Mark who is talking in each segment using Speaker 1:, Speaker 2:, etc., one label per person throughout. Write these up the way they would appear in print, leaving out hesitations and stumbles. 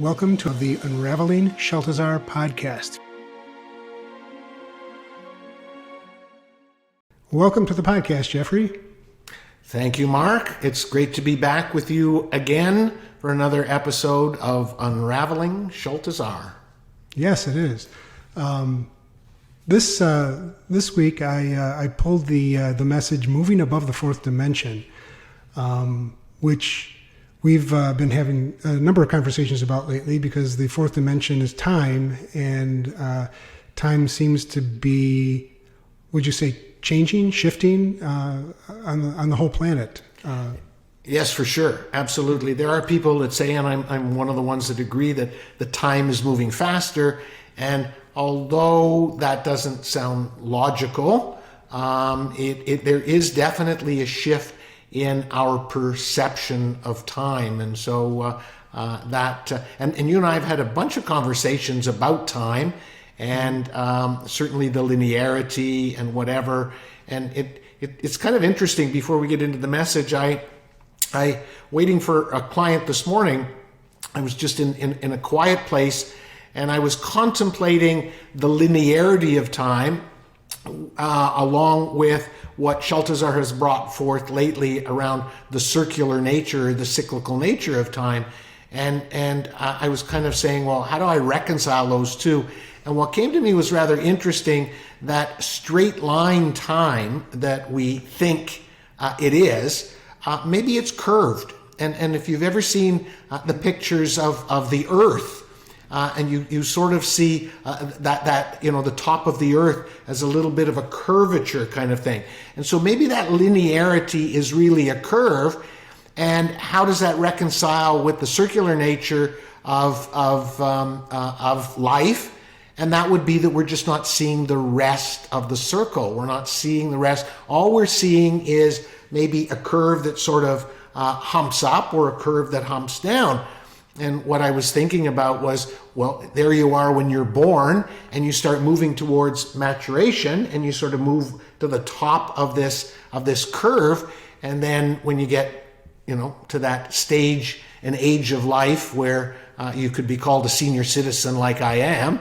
Speaker 1: Welcome to the Unraveling Sheltazar podcast. Welcome to the podcast, Jeffrey.
Speaker 2: Thank you, Mark. It's great to be back with you again for another episode of Unraveling Sheltazar.
Speaker 1: Yes, it is. This week I pulled the message "Moving Above the Fourth Dimension," which we've been having a number of conversations about lately, because the fourth dimension is time, and time seems to be, would you say, changing, shifting on the whole planet.
Speaker 2: Yes, for sure. Absolutely. There are people that say, and I'm one of the ones that agree, that the time is moving faster. And although that doesn't sound logical, there is definitely a shift in our perception of time. And so and you and I have had a bunch of conversations about time, and certainly the linearity and whatever. And it's kind of interesting. Before we get into the message, I waiting for a client this morning, I was just in a quiet place, and I was contemplating the linearity of time along with what Sheltazar has brought forth lately around the circular nature, the cyclical nature of time. And I was kind of saying, well, how do I reconcile those two? And what came to me was rather interesting, that straight line time that we think it is, maybe it's curved. And if you've ever seen the pictures of the Earth, and you sort of see that the top of the Earth as a little bit of a curvature kind of thing. And so maybe that linearity is really a curve. And how does that reconcile with the circular nature of life? And that would be that we're just not seeing the rest of the circle. We're not seeing the rest. All we're seeing is maybe a curve that sort of humps up, or a curve that humps down. And what I was thinking about was, well, there you are when you're born, and you start moving towards maturation, and you sort of move to the top of this curve. And then when you get, to that stage and age of life where you could be called a senior citizen like I am,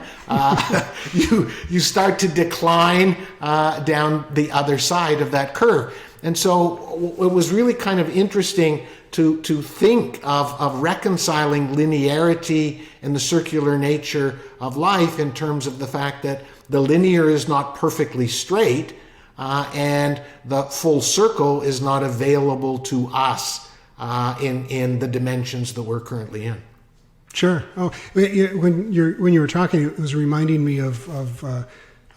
Speaker 2: you start to decline down the other side of that curve. And so it was really kind of interesting to think of reconciling linearity and the circular nature of life in terms of the fact that the linear is not perfectly straight, and the full circle is not available to us in the dimensions that we're currently in.
Speaker 1: Sure. Oh, when you were talking, it was reminding me of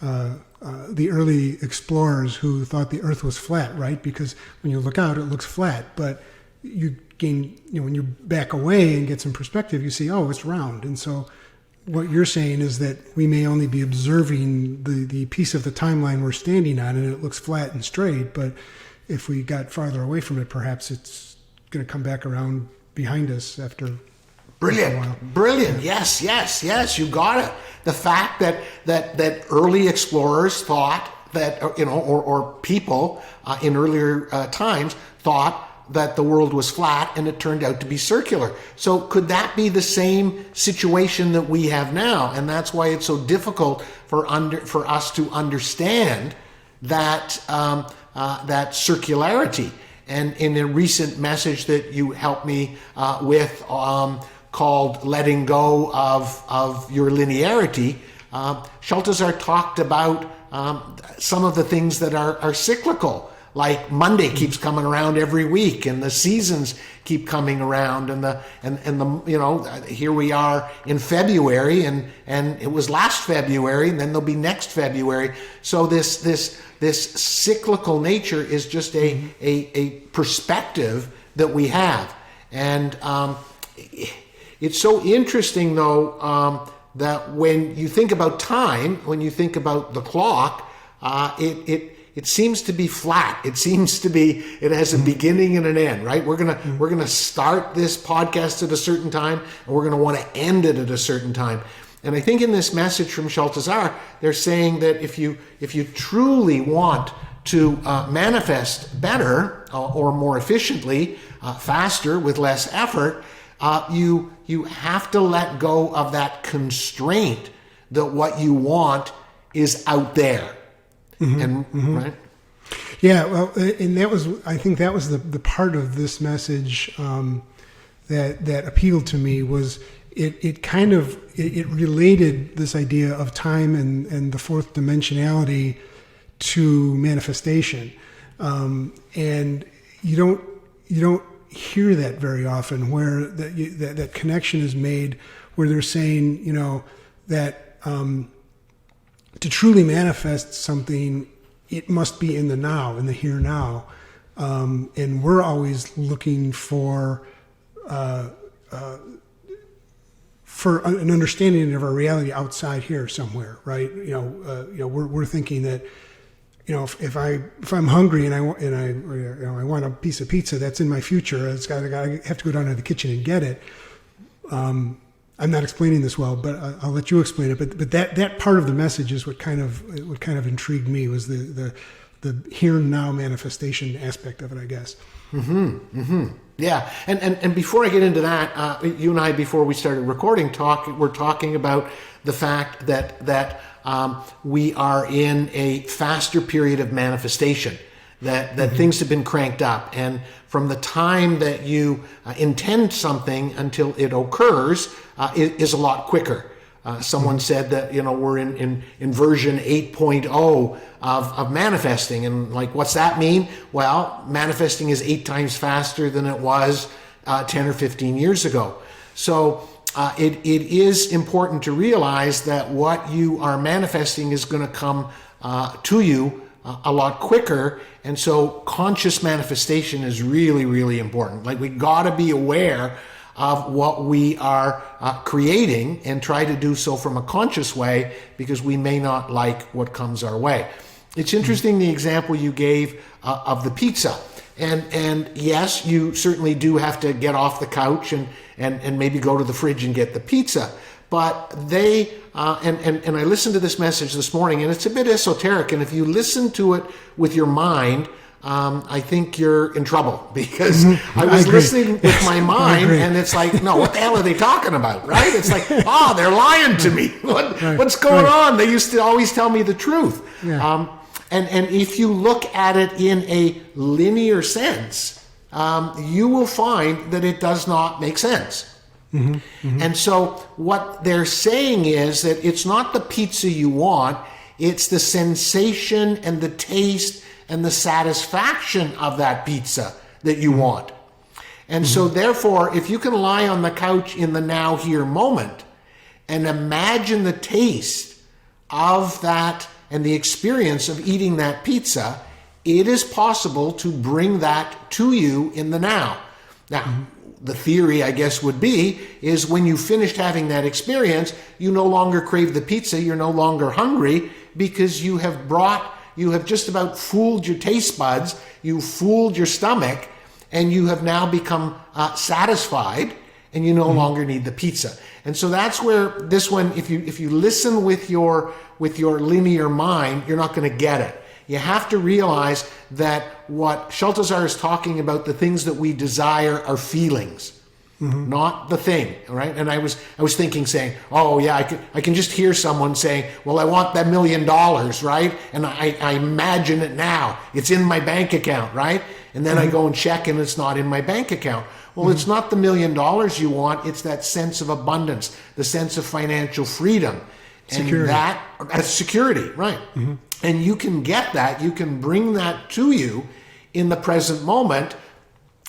Speaker 1: the early explorers who thought the Earth was flat, right? Because when you look out, it looks flat, but you gain, when you back away and get some perspective, you see, oh, it's round. And so what you're saying is that we may only be observing the piece of the timeline we're standing on, and it looks flat and straight, but if we got farther away from it, perhaps it's going to come back around behind us after.
Speaker 2: Brilliant. Yes, you got it. The fact that early explorers thought that, or people in earlier times thought that the world was flat, and it turned out to be circular. So could that be the same situation that we have now? And that's why it's so difficult for us to understand that that circularity. And in a recent message that you helped me with, called Letting Go of Your Linearity, Sheltazar talked about some of the things that are cyclical. Like Monday keeps coming around every week, and the seasons keep coming around, and the here we are in February, and it was last February, and then there'll be next February. So this cyclical nature is just a perspective that we have. And it's so interesting, though, that when you think about time, when you think about the clock, it seems to be flat. It seems to be, it has a beginning and an end, right? We're gonna start this podcast at a certain time, and we're gonna want to end it at a certain time. And I think in this message from Sheltazar, they're saying that if you truly want to manifest better or more efficiently, faster with less effort, you have to let go of that constraint that what you want is out there. Right?
Speaker 1: Yeah, well, and I think that was the part of this message that appealed to me was it related this idea of time and the fourth dimensionality to manifestation, and you don't hear that very often, where that connection is made, where they're saying, that to truly manifest something, it must be in the now, in the here now, and we're always looking for an understanding of our reality outside here somewhere, right? We're thinking that, if I'm hungry and I want a piece of pizza that's in my future, I have to go down to the kitchen and get it. I'm not explaining this well, but I'll let you explain it. But that part of the message is what kind of intrigued me, was the here and now manifestation aspect of it, I guess.
Speaker 2: Yeah, and before I get into that, you and I, before we started recording, we're talking about the fact that we are in a faster period of manifestation, that things have been cranked up, and from the time that you intend something until it occurs is a lot quicker. Someone said that we're in version 8.0 of manifesting, and like, what's that mean? Well, manifesting is 8 times faster than it was 10 or 15 years ago. So it is important to realize that what you are manifesting is going to come to you a lot quicker, and so conscious manifestation is really, really important. Like, we got to be aware of what we are creating and try to do so from a conscious way, because we may not like what comes our way. It's interesting, the example you gave of the pizza. And yes, you certainly do have to get off the couch and maybe go to the fridge and get the pizza. But they, and I listened to this message this morning, and it's a bit esoteric. And if you listen to it with your mind, I think you're in trouble, because I was listening with my mind, and it's like, no, what the hell are they talking about, right? It's like, they're lying to me. What's going on? They used to always tell me the truth.
Speaker 1: Yeah.
Speaker 2: And if you look at it in a linear sense, you will find that it does not make sense. And so what they're saying is that it's not the pizza you want, it's the sensation and the taste and the satisfaction of that pizza that you want. And so therefore, if you can lie on the couch in the now here moment and imagine the taste of that and the experience of eating that pizza, it is possible to bring that to you in the now. Now, the theory, I guess, would be, is when you finished having that experience, you no longer crave the pizza, you're no longer hungry, because you have just about fooled your taste buds, you fooled your stomach, and you have now become satisfied, and you no longer need the pizza. And so that's where this one, if you listen with your linear mind, you're not going to get it. You have to realize that what Sheltazar is talking about, the things that we desire, are feelings, not the thing, right? And I was thinking, saying, oh yeah, I can just hear someone saying, well, I want that $1 million, right? And I imagine it now. It's in my bank account, right? And then I go and check, and it's not in my bank account. Well, it's not the $1 million you want. It's that sense of abundance, the sense of financial freedom.
Speaker 1: Security.
Speaker 2: And that's security, right? And you can get that, you can bring that to you in the present moment.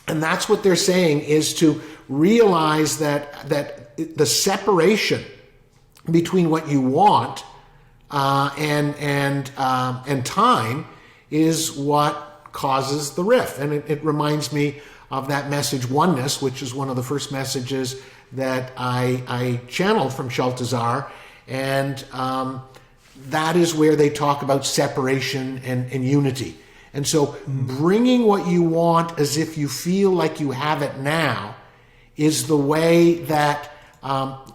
Speaker 2: And that's what they're saying, is to realize that the separation between what you want and time is what causes the rift. And it reminds me of that message, Oneness, which is one of the first messages that I channeled from Sheltazar. And that is where they talk about separation and unity. And so bringing what you want as if you feel like you have it now is the way that,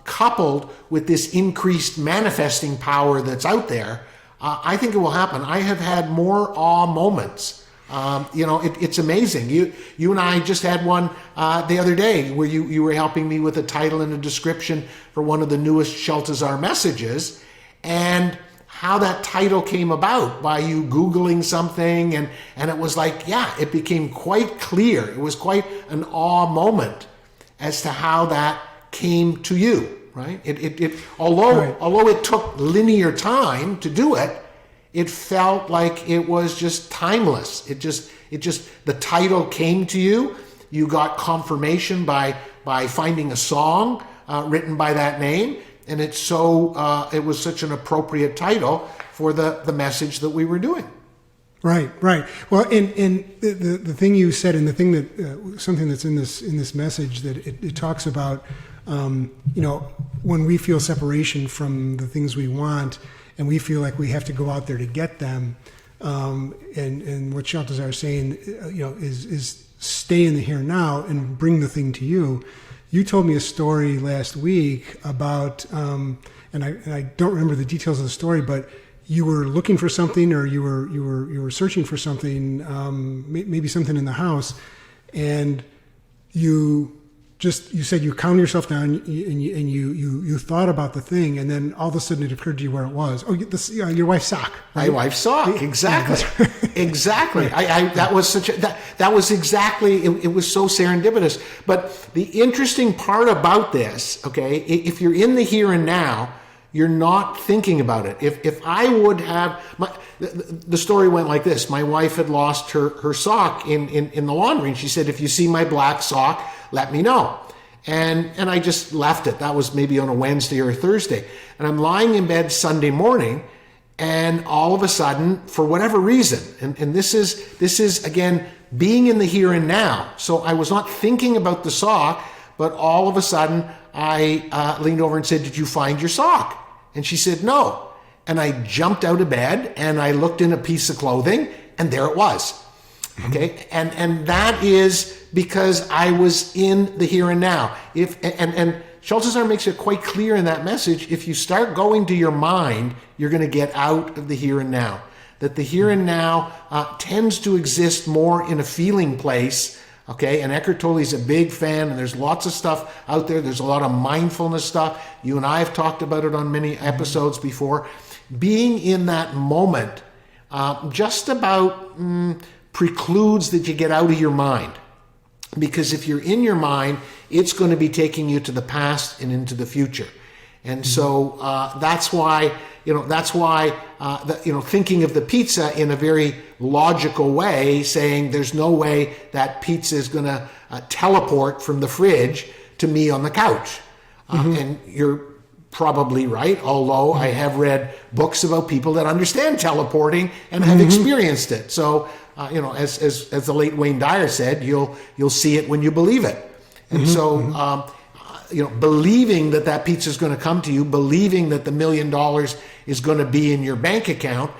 Speaker 2: coupled with this increased manifesting power that's out there, I think it will happen. I have had more awe moments It's amazing. You and I just had one the other day where you were helping me with a title and a description for one of the newest Sheltazar messages, and how that title came about by you Googling something, and it was like, it became quite clear. It was quite an awe moment as to how that came to you, right? Although it took linear time to do it, it felt like it was just timeless. It just the title came to you. You got confirmation by finding a song written by that name, and it was such an appropriate title for the message that we were doing.
Speaker 1: Right. Well, and the thing you said, and the thing that something that's in this message, that it talks about, when we feel separation from the things we want, and we feel like we have to go out there to get them, and what Sheltazar is saying, is stay in the here and now and bring the thing to you. You told me a story last week about, and I don't remember the details of the story, but you were looking for something, or you were searching for something, maybe something in the house, and you said you calmed yourself down, and you thought about the thing, and then all of a sudden it occurred to you where it was. Oh, your wife's sock. Right?
Speaker 2: My wife's sock, exactly, exactly. That was exactly. It was so serendipitous. But the interesting part about this, okay, if you're in the here and now, you're not thinking about it. If I would have, the story went like this. My wife had lost her sock in the laundry, and she said, if you see my black sock, let me know. And I just left it. That was maybe on a Wednesday or a Thursday. And I'm lying in bed Sunday morning, and all of a sudden, for whatever reason, and this is again, being in the here and now. So I was not thinking about the sock, but all of a sudden, I leaned over and said, did you find your sock? And she said, no. And I jumped out of bed, and I looked in a piece of clothing, and there it was. Okay, and that is because I was in the here and now. And Sheltazar makes it quite clear in that message, if you start going to your mind, you're going to get out of the here and now. That the here and now tends to exist more in a feeling place. Okay, and Eckhart Tolle's a big fan, and there's lots of stuff out there. There's a lot of mindfulness stuff. You and I have talked about it on many episodes before. Being in that moment just about precludes that you get out of your mind. Because if you're in your mind, it's going to be taking you to the past and into the future. And so that's why thinking of the pizza in a very logical way, saying there's no way that pizza is going to teleport from the fridge to me on the couch. And you're probably right, although I have read books about people that understand teleporting and have experienced it. So, as the late Wayne Dyer said, you'll see it when you believe it. And so, believing that pizza is going to come to you, believing that the $1 million is going to be in your bank account,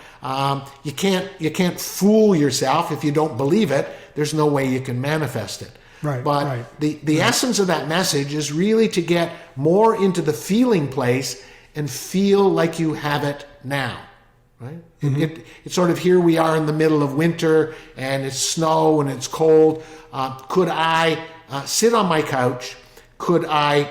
Speaker 2: you can't fool yourself. If you don't believe it, there's no way you can manifest it.
Speaker 1: Right.
Speaker 2: But the essence of that message is really to get more into the feeling place and feel like you have it now. Right? It's sort of, here we are in the middle of winter, and it's snow and it's cold. Could I sit on my couch? Could I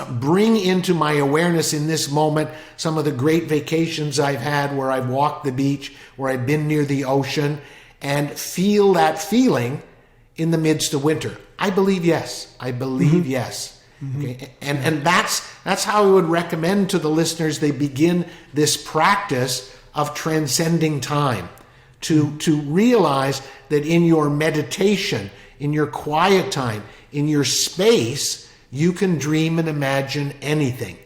Speaker 2: bring into my awareness in this moment some of the great vacations I've had, where I've walked the beach, where I've been near the ocean, and feel that feeling in the midst of winter? I believe yes. I believe yes. Okay? And that's how I would recommend to the listeners they begin this practice of transcending time, to realize that in your meditation, in your quiet time, in your space, you can dream and imagine anything.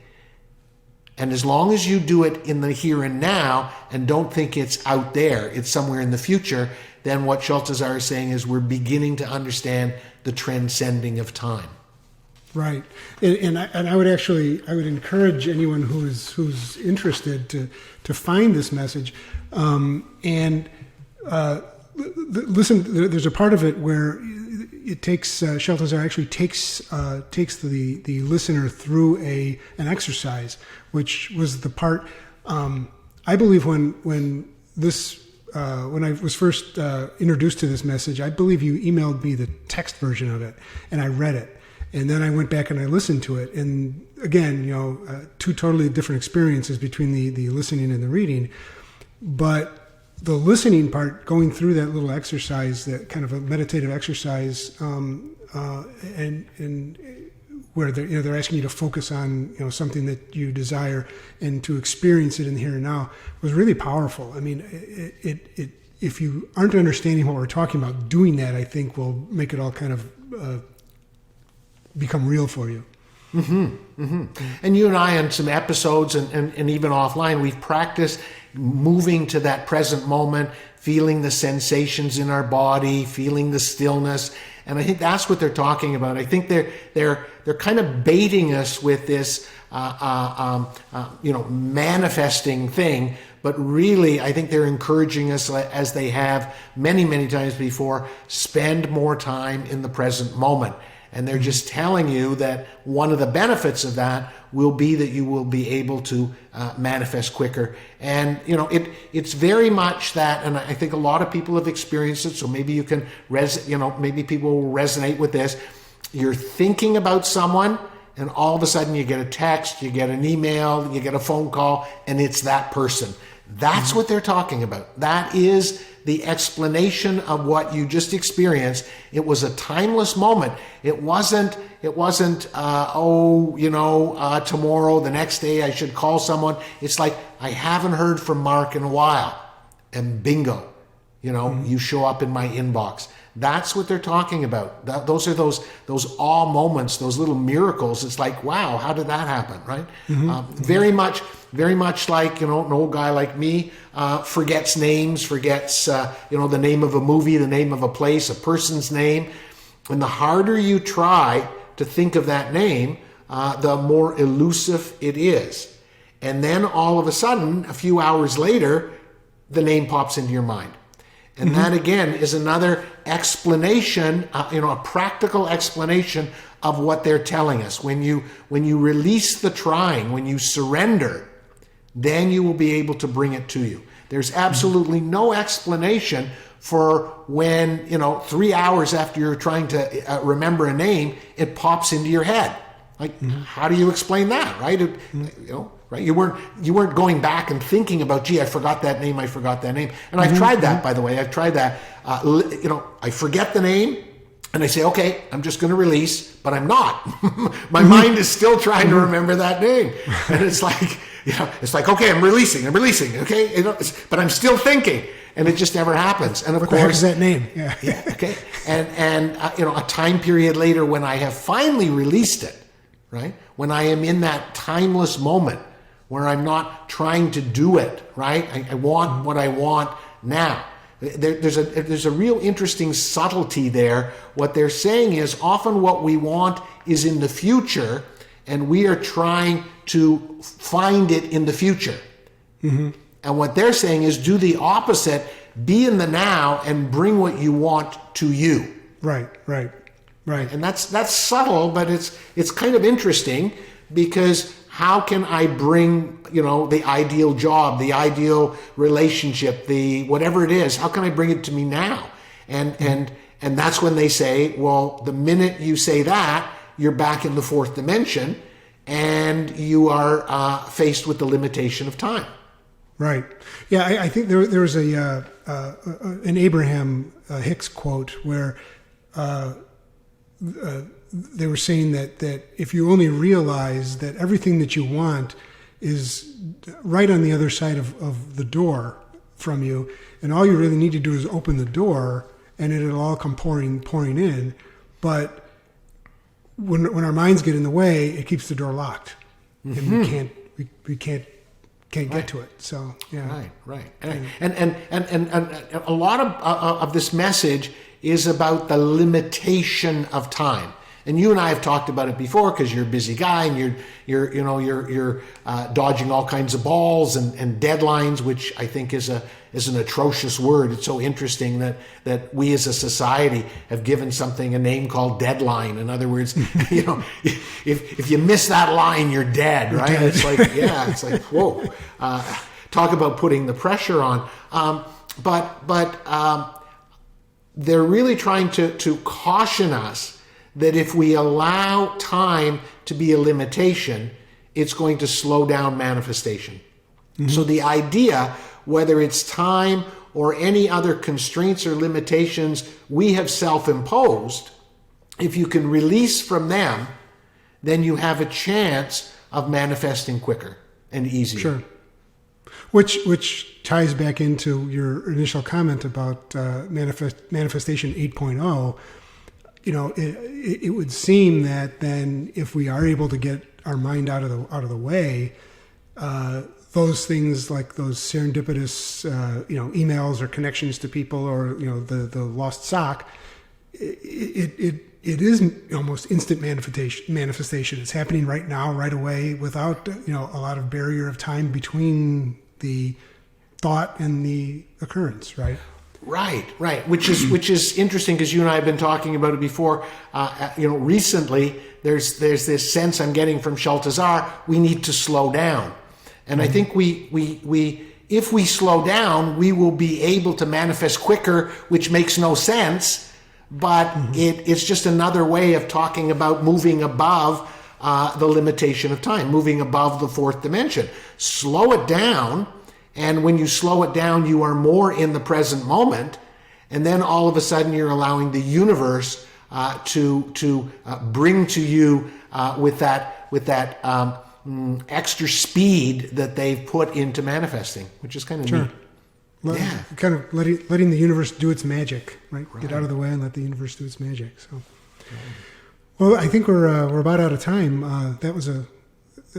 Speaker 2: And as long as you do it in the here and now and don't think it's out there, it's somewhere in the future, then what Sheltazar is saying is we're beginning to understand the transcending of time.
Speaker 1: Right, and I would encourage anyone who's interested to find this message, and listen. There's a part of it where it takes Sheltazar actually takes the listener through an exercise, which was the part I believe when this when I was first introduced to this message, I believe you emailed me the text version of it, and I read it. And then I went back and I listened to it. And again, two totally different experiences between the listening and the reading. But the listening part, going through that little exercise, that kind of a meditative exercise, and where they're asking you to focus on something that you desire and to experience it in the here and now, was really powerful. I mean, it if you aren't understanding what we're talking about, doing that, I think, will make it all kind of become real for you.
Speaker 2: Mm-hmm, mm-hmm. And you and I, on some episodes and even offline, we've practiced moving to that present moment, feeling the sensations in our body, feeling the stillness. And I think that's what they're talking about. I think they're kind of baiting us with this, manifesting thing. But really, I think they're encouraging us, as they have many, many times before, spend more time in the present moment. And they're just telling you that one of the benefits of that will be that you will be able to manifest quicker. And, it's very much that, and I think a lot of people have experienced it, so maybe you can, maybe people will resonate with this. You're thinking about someone, and all of a sudden you get a text, you get an email, you get a phone call, and it's that person. That's what they're talking about. That is the explanation of what you just experienced. It was a timeless moment. It wasn't, tomorrow, the next day I should call someone. It's like, I haven't heard from Mark in a while. And bingo, you show up in my inbox. That's what they're talking about. Those are those awe moments, those little miracles. It's like, wow, how did that happen, right? Very much like, an old guy like me forgets names, forgets, the name of a movie, the name of a place, a person's name. And the harder you try to think of that name, the more elusive it is. And then all of a sudden, a few hours later, the name pops into your mind. And that, again, is another explanation, a practical explanation of what they're telling us. When you release the trying, when you surrender, then you will be able to bring it to you. There's absolutely no explanation for when, 3 hours after you're trying to remember a name, it pops into your head. Like, how do you explain that, right? Right? You weren't going back and thinking about, gee, I forgot that name. And I've tried that, by the way. I've tried that. I forget the name and I say, okay, I'm just going to release, but I'm not. My mind is still trying to remember that name. And it's like, okay, I'm releasing, okay? But I'm still thinking. And it just never happens. And of course,
Speaker 1: what the heck is that name?
Speaker 2: Yeah. Okay. And a time period later when I have finally released it, right? When I am in that timeless moment where I'm not trying to do it, right? I want what I want now. There's a real interesting subtlety there. What they're saying is often what we want is in the future, and we are trying to find it in the future. And what they're saying is do the opposite, be in the now and bring what you want to you. Right. And that's subtle, but it's kind of interesting, because how can I bring, the ideal job, the ideal relationship, the whatever it is, how can I bring it to me now? And that's when they say, well, the minute you say that, you're back in the fourth dimension and you are faced with the limitation of time.
Speaker 1: Right. Yeah, I think there was an Abraham Hicks quote where they were saying that if you only realize that everything that you want is right on the other side of the door from you, and all you really need to do is open the door, and it'll all come pouring in. But when our minds get in the way, it keeps the door locked, and we can't get to it. So yeah,
Speaker 2: right. And a lot of this message is about the limitation of time. And you and I have talked about it before, because you're a busy guy and you're dodging all kinds of balls and deadlines, which I think is an atrocious word. It's so interesting that we as a society have given something a name called deadline. In other words, if you miss that line, you're dead, right? It's like, whoa. Talk about putting the pressure on. they're really trying to caution us that if we allow time to be a limitation, it's going to slow down manifestation. So the idea, whether it's time or any other constraints or limitations we have self-imposed, if you can release from them, then you have a chance of manifesting quicker and easier.
Speaker 1: Sure. Which ties back into your initial comment about manifestation 8.0. You know, it would seem that then if we are able to get our mind out of the way, those things like those serendipitous, emails or connections to people, or the lost sock, it is almost instant manifestation. It's happening right now, right away, without a lot of barrier of time between the thought and the occurrence, right?
Speaker 2: Right. Which is interesting, because you and I have been talking about it before. Recently, there's this sense I'm getting from Sheltazar, we need to slow down. And I think if we slow down, we will be able to manifest quicker, which makes no sense, but it's just another way of talking about moving above the limitation of time, moving above the fourth dimension. Slow it down, and when you slow it down, you are more in the present moment, and then all of a sudden you're allowing the universe to bring to you with that extra speed that they've put into manifesting, which is kind of neat.
Speaker 1: Kind of letting the universe do its magic, right? Get out of the way and let the universe do its magic. So, well, I think we're about out of time. That was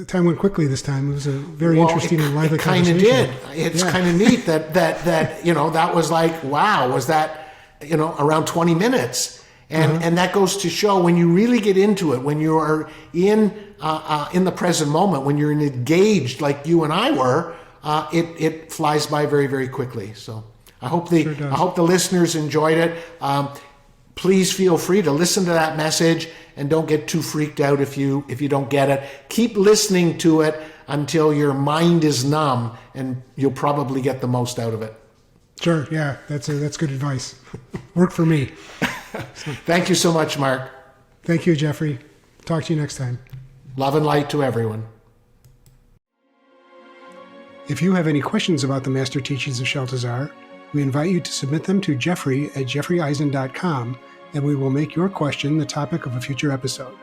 Speaker 1: time went quickly this time. It was a very interesting and lively conversation.
Speaker 2: It kind of did. It's kind of neat that that was like, wow, was that around 20 minutes, and that goes to show, when you really get into it, when you are in the present moment, when you're engaged like you and I were, it flies by very, very quickly. So I hope the listeners enjoyed it. Please feel free to listen to that message, and don't get too freaked out if you don't get it. Keep listening to it until your mind is numb, and you'll probably get the most out of it.
Speaker 1: Sure. Yeah, that's good advice. Worked for me.
Speaker 2: Thank you so much, Mark.
Speaker 1: Thank you, Jeffrey. Talk to you next time.
Speaker 2: Love and light to everyone.
Speaker 1: If you have any questions about the Master Teachings of Sheltazar, we invite you to submit them to Jeffrey at jeffreyeisen.com, and we will make your question the topic of a future episode.